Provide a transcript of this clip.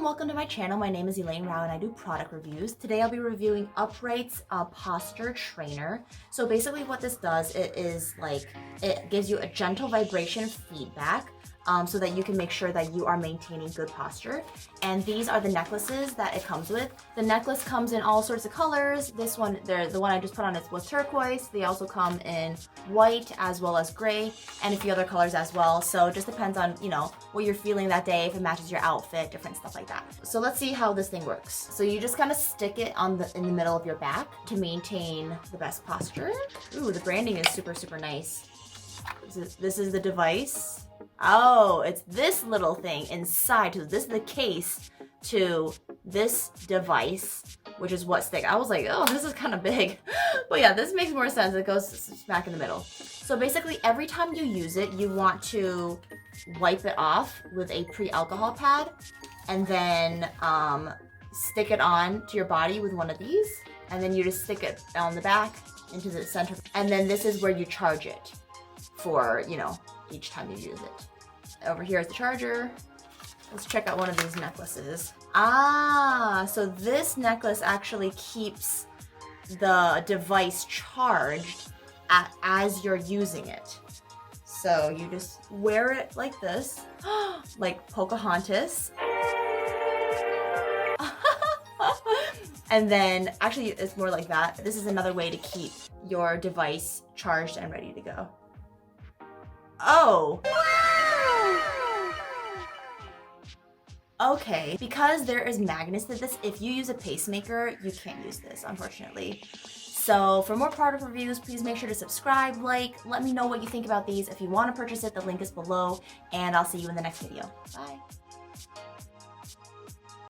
and welcome to my channel. My name is Elaine Rau and I do product reviews. Today I'll be reviewing Upright's posture trainer. So basically what this does, it gives you a gentle vibration feedback so that you can make sure that you are maintaining good posture. And these are the necklaces that it comes with. The necklace comes in all sorts of colors. This one, the one I just put on it was turquoise. They also come in white as well as gray and a few other colors as well. So it just depends on, what you're feeling that day, if it matches your outfit, different stuff like that. So let's see how this thing works. So you just kind of stick it in the middle of your back to maintain the best posture. Ooh, the branding is super, super nice. This is the device. Oh, it's this little thing inside. So this is the case to this device, which is what stick. I was like, oh, this is kind of big. But yeah, this makes more sense. It goes smack in the middle. So basically every time you use it, you want to wipe it off with a pre-alcohol pad and then stick it on to your body with one of these. And then you just stick it on the back into the center. And then this is where you charge it for, each time you use it. Over here is the charger. Let's check out one of these necklaces. Ah, so this necklace actually keeps the device charged as you're using it. So you just wear it like this, like Pocahontas. And then, actually it's more like that. This is another way to keep your device charged and ready to go. Oh. Okay, because there is magnets to this, if you use a pacemaker, you can't use this, unfortunately. So for more product reviews, please make sure to subscribe, let me know what you think about these. If you want to purchase it, the link is below, and I'll see you in the next video. Bye.